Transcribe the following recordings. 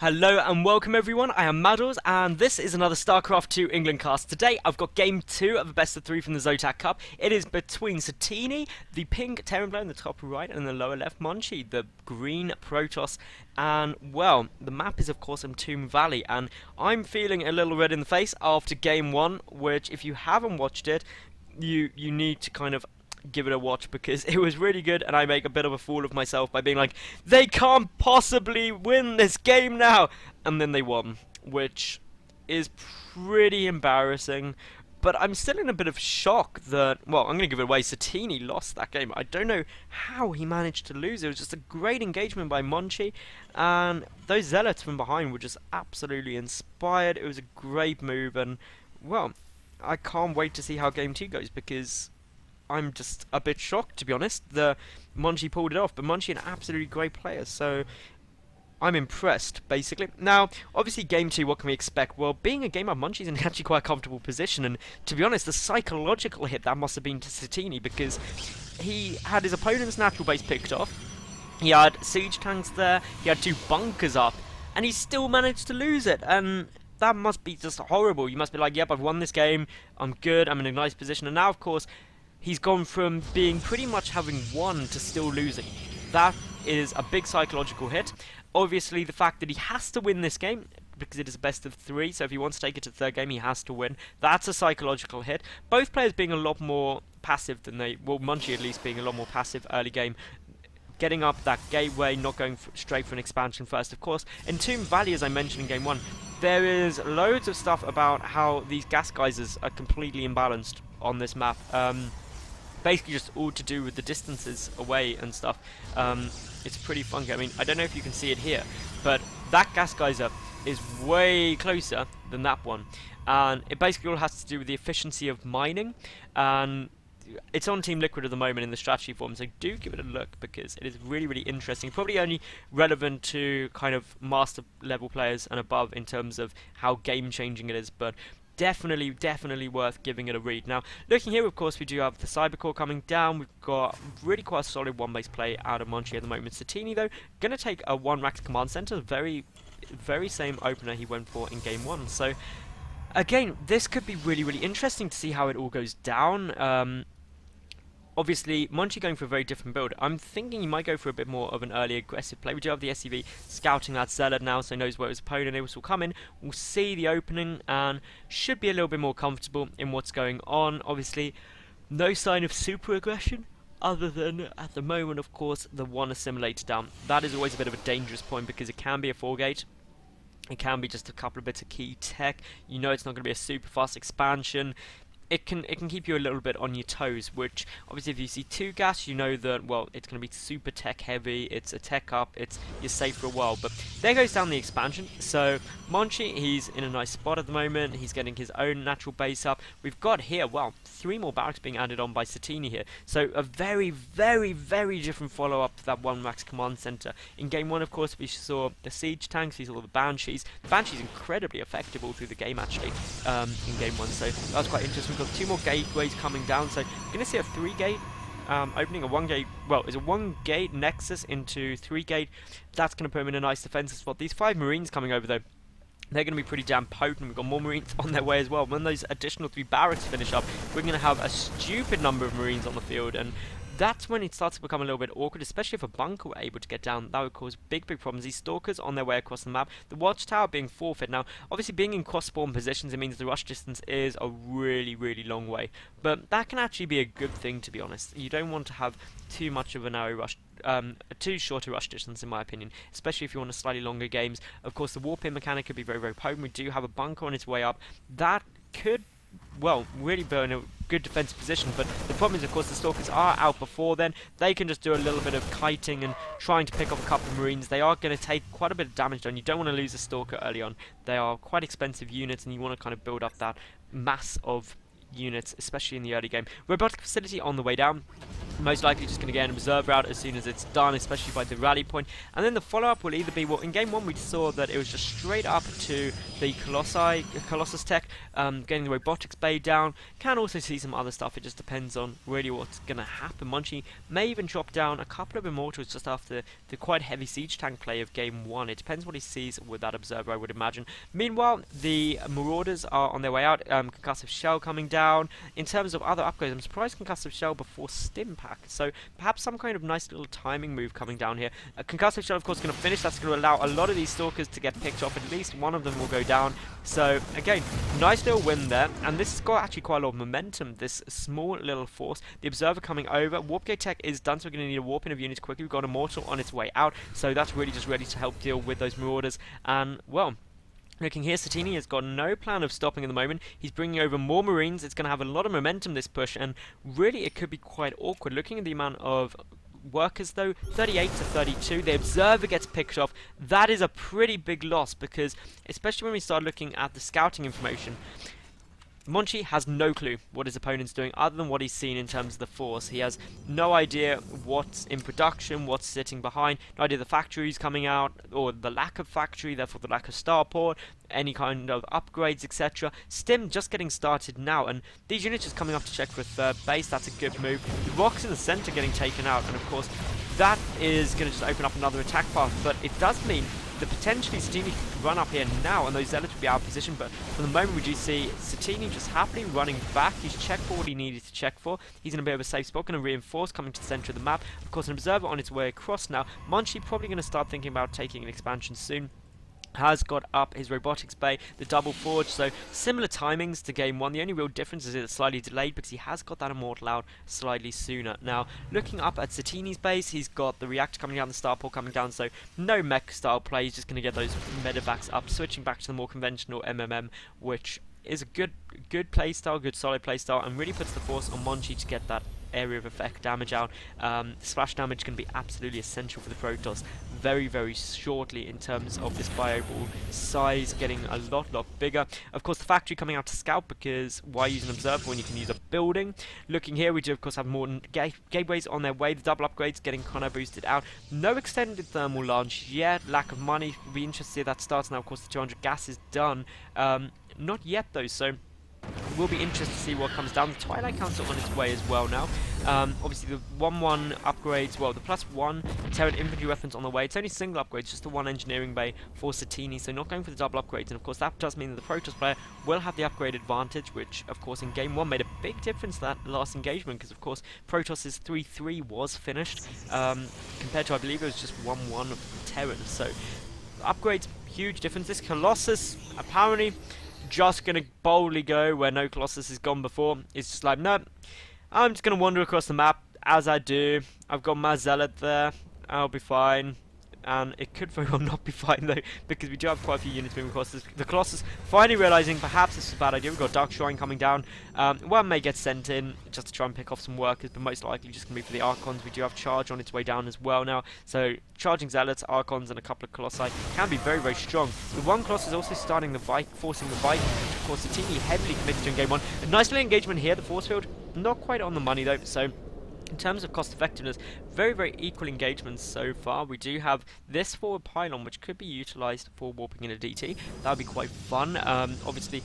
Hello and welcome everyone, I am Madals and this is another StarCraft 2 England cast. Today I've got game 2 of the best of 3 from the Zotac Cup. It is between Satiini, the pink Terran player in the top right, and in the lower left Monchi, the green Protoss. And well, the map is of course Tomb Valley, and I'm feeling a little red in the face after game 1, which if you haven't watched it, you need to kind of give it a watch because it was really good, and I make a bit of a fool of myself by being like, they can't possibly win this game now, and then they won, which is pretty embarrassing. But I'm still in a bit of shock that, well, I'm going to give it away, Satiini lost that game. I don't know how he managed to lose. It was just a great engagement by Monchi, and those zealots from behind were just absolutely inspired. It was a great move, and, well, I can't wait to see how game 2 goes, because I'm just a bit shocked, to be honest. The Monchi pulled it off, but Monchi an absolutely great player, so I'm impressed, basically. Now, obviously, game 2, what can we expect? Well, being a game of Monchi's in actually quite a comfortable position, and to be honest, the psychological hit that must have been to Satiini, because he had his opponent's natural base picked off, he had siege tanks there, he had 2 bunkers up, and he still managed to lose it, and that must be just horrible. You must be like, yep, I've won this game, I'm good, I'm in a nice position, and now, of course, he's gone from being pretty much having won to still losing. That is a big psychological hit. Obviously, the fact that he has to win this game, because it is a best of 3, so if he wants to take it to the third game, he has to win. That's a psychological hit. Both players being a lot more passive than well, Monchi at least being a lot more passive early game, getting up that gateway, not going straight for an expansion first, of course. In Tomb Valley, as I mentioned in game 1, there is loads of stuff about how these gas geysers are completely imbalanced on this map. Basically just all to do with the distances away and stuff. It's pretty funky. I mean, I don't know if you can see it here, but that gas geyser is way closer than that one. And it basically all has to do with the efficiency of mining. And it's on Team Liquid at the moment in the strategy form, so do give it a look because it is really, really interesting. Probably only relevant to kind of master level players and above in terms of how game changing it is, but definitely worth giving it a read. Now, looking here, of course, we do have the Cybercore coming down. We've got really quite a solid one-base play out of Monchi at the moment. Satiini, though, going to take a 1-Rax Command Center, very same opener he went for in Game 1. So, again, this could be really, really interesting to see how it all goes down. Obviously, Monchi going for a very different build. I'm thinking he might go for a bit more of an early aggressive play. We do have the SCV scouting that Zealot now, so he knows where his opponent is. Will come in, we'll see the opening, and should be a little bit more comfortable in what's going on. Obviously, no sign of super aggression, other than, at the moment, of course, the 1 assimilator down. That is always a bit of a dangerous point, because it can be a 4-gate. It can be just a couple of bits of key tech. You know it's not going to be a super fast expansion. It can keep you a little bit on your toes, which obviously if you see 2 gas, you know that, well, it's going to be super tech heavy, it's a tech up, you're safe for a while. But there goes down the expansion. So Monchi, he's in a nice spot at the moment, he's getting his own natural base up. We've got here, well, 3 more barracks being added on by Satiini here. So a very different follow-up to that 1-Rax Command Center. In game 1, of course, we saw the siege tanks, we saw the Banshees. The Banshees incredibly effective all through the game, actually, in game 1, so that was quite interesting. We've got 2 more gateways coming down, so we're going to see a 3-gate opening, a 1-gate, well, it's a 1-gate nexus into 3-gate. That's going to put him in a nice defensive spot. These 5 Marines coming over, though, they're going to be pretty damn potent. We've got more Marines on their way as well. When those additional 3 barracks finish up, we're going to have a stupid number of Marines on the field, and that's when it starts to become a little bit awkward, especially if a bunker were able to get down. That would cause big problems. These stalkers on their way across the map. The watchtower being forfeit. Now, obviously being in cross-spawn positions, it means the rush distance is a really long way. But that can actually be a good thing, to be honest. You don't want to have too much of a narrow rush, too short a rush distance, in my opinion, especially if you want a slightly longer games. Of course, the warp-in mechanic could be very potent. We do have a bunker on its way up. That could, well, really be in a good defensive position, but the problem is, of course, the Stalkers are out before then. They can just do a little bit of kiting and trying to pick off a couple of Marines. They are going to take quite a bit of damage done. You don't want to lose a Stalker early on. They are quite expensive units, and you want to kind of build up that mass of units, especially in the early game. Robotic facility on the way down. Most likely just going to get an observer out as soon as it's done, especially by the rally point. And then the follow-up will either be, well, in game 1 we saw that it was just straight up to the Colossus tech, getting the robotics bay down. Can also see some other stuff, it just depends on really what's going to happen. Monchi may even drop down a couple of immortals just after the quite heavy siege tank play of game 1. It depends what he sees with that observer, I would imagine. Meanwhile, the Marauders are on their way out. Concussive Shell coming down. In terms of other upgrades, I'm surprised Concussive Shell before Stim Pack, so perhaps some kind of nice little timing move coming down here. Concussive Shell, of course, going to finish. That's going to allow a lot of these Stalkers to get picked off. At least one of them will go down. So, again, nice little win there. And this has got actually quite a lot of momentum, this small little force. The Observer coming over. Warp Gate Tech is done, so we're going to need a warp in of units quickly. We've got Immortal on its way out, so that's really just ready to help deal with those Marauders. And, well, looking here, Satiini has got no plan of stopping at the moment. He's bringing over more Marines. It's going to have a lot of momentum, this push, and really it could be quite awkward. Looking at the amount of workers, though, 38 to 32. The Observer gets picked off. That is a pretty big loss, because especially when we start looking at the scouting information, Monchi has no clue what his opponent's doing other than what he's seen in terms of the force. He has no idea what's in production, what's sitting behind, no idea the factory's coming out, or the lack of factory, therefore the lack of starport, any kind of upgrades, etc. Stim just getting started now, and these units just coming up to check for a third base. That's a good move. The rocks in the center getting taken out, and of course that is going to just open up another attack path, but it does mean that potentially Satiini could run up here now and those Zealots will be out of position, but for the moment we do see Satiini just happily running back. He's checked for what he needed to check for. He's in a bit of a safe spot, going to reinforce, coming to the center of the map. Of course, an Observer on its way across now. Monchi probably going to start thinking about taking an expansion soon. Has got up his robotics bay, the double forge, so similar timings to game 1. The only real difference is it's slightly delayed because he has got that immortal out slightly sooner. Now, looking up at Satiini's base, he's got the reactor coming down, the starport coming down, so no mech style play. He's just going to get those medevacs up, switching back to the more conventional MMM, which is a good playstyle, good solid playstyle, and really puts the force on Monchi to get that area of effect damage out. Splash damage can be absolutely essential for the Protoss very, very shortly in terms of this bioball size getting a lot bigger. Of course, the factory coming out to scout, because why use an observer when you can use a building? Looking here, we do of course have more gateways on their way. The double upgrades getting kind of boosted out. No extended thermal launch yet. Lack of money. We'll be interested to see if that starts now. Of course, the 200 gas is done. Not yet though, so we'll be interested to see what comes down. The Twilight Council on its way as well now. Obviously the 1-1 upgrades, well, the +1 Terran infantry weapons on the way. It's only single upgrades, just the 1 engineering bay for Satiini, so not going for the double upgrades. And of course that does mean that the Protoss player will have the upgrade advantage, which of course in game 1 made a big difference that last engagement, because of course Protoss's 3-3 was finished, compared to, I believe it was just 1-1 of Terran. So upgrades, huge difference. This Colossus apparently just going to boldly go where no Colossus has gone before. It's just like, no, I'm just going to wander across the map as I do. I've got my Zealot there. I'll be fine. And it could very well not be fine though, because we do have quite a few units moving across. The Colossus finally realising perhaps this is a bad idea. We've got Dark Shrine coming down. One may get sent in just to try and pick off some workers, but most likely just going to be for the Archons. We do have Charge on its way down as well now. So charging Zealots, Archons, and a couple of Colossi can be very, very strong. The one Colossus is also starting the forcing the Vikings, which of course Satiini heavily committed to in game 1. A nice little engagement here. The force field not quite on the money though, so in terms of cost effectiveness, very, very equal engagements so far. We do have this forward pylon, which could be utilised for warping in a DT. That would be quite fun. Obviously,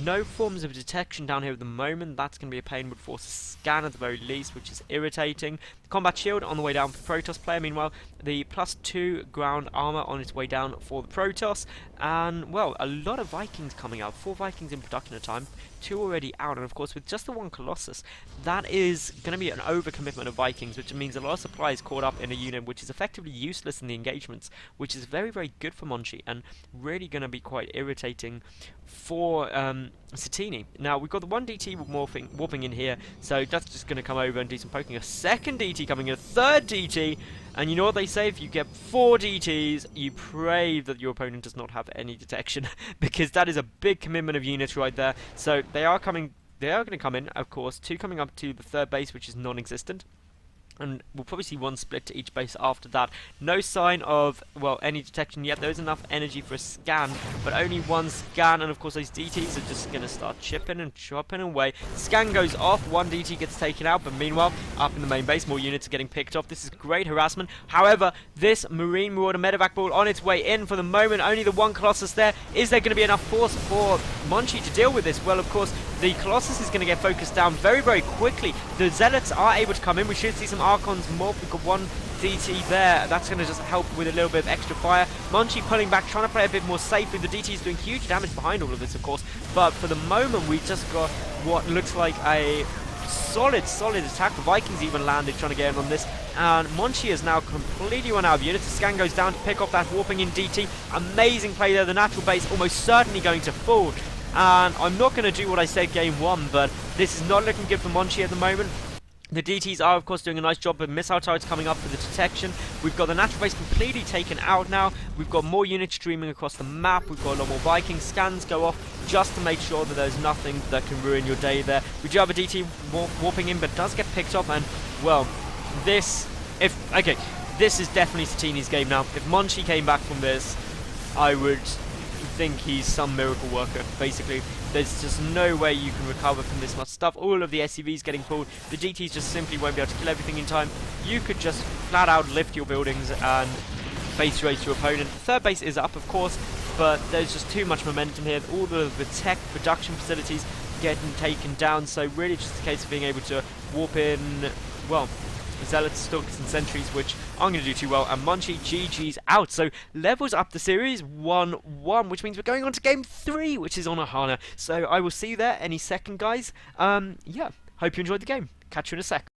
no forms of detection down here at the moment. That's going to be a pain. Would force a scan at the very least, which is irritating. The combat shield on the way down for the Protoss player. Meanwhile, the +2 ground armor on its way down for the Protoss. And, well, a lot of Vikings coming out. 4 Vikings in production at a time. 2 already out. And, of course, with just the 1 Colossus, that is going to be an overcommitment of Vikings, which means a lot of supplies caught up in a unit which is effectively useless in the engagements, which is very, very good for Monchi and really going to be quite irritating for Satiini. Now, we've got the 1 DT warping in here, so that's just going to come over and do some poking. A second DT coming in, a third DT, and you know what they say, if you get 4 DTs, you pray that your opponent does not have any detection, because that is a big commitment of units right there. So they are going to come in, of course, 2 coming up to the third base, which is non-existent. and we'll probably see one split to each base after that. No sign of, well, any detection yet. There is enough energy for a scan, but only one scan, and of course those DTs are just going to start chipping and chopping away. Scan goes off, one DT gets taken out, but meanwhile, up in the main base, more units are getting picked off. This is great harassment. However, this Marine Marauder medevac ball on its way in for the moment. Only the one Colossus there. Is there going to be enough force for monchi to deal with this? Well, of course, the Colossus is going to get focused down very, very quickly. The Zealots are able to come in. We should see some Archons more. We've got one DT there. That's going to just help with a little bit of extra fire. Monchi pulling back, trying to play a bit more safely. The DT is doing huge damage behind all of this, of course. But for the moment, we just got what looks like a solid attack. The Vikings even landed trying to get in on this. And monchi is now completely run out of units. The scan goes down to pick off that warping in DT. Amazing play there. The natural base almost certainly going to fall. And I'm not going to do what I said game one, but this is not looking good for monchi at the moment. The DTs are, of course, doing a nice job, but missile turrets coming up for the detection. We've got the natural base completely taken out now. We've got more units streaming across the map. We've got a lot more Viking scans go off just to make sure that there's nothing that can ruin your day there. We do have a DT warping in, but does get picked off. And, well, this is definitely Satiini's game now. If monchi came back from this, I would think he's some miracle worker, basically. There's just no way you can recover from this much stuff. All of the SCVs getting pulled. The DTs just simply won't be able to kill everything in time. You could just flat out lift your buildings and base race your opponent. The third base is up, of course, but there's just too much momentum here. All of the tech production facilities getting taken down, so really just a case of being able to warp in, well, Zealots, Stalkers and Sentries, which aren't going to do too well, and monchi GG's out. So levels up the series 1-1, which means we're going on to game 3, which is on Ohana. So I will see you there any second, guys. Yeah, hope you enjoyed the game. Catch you in a sec.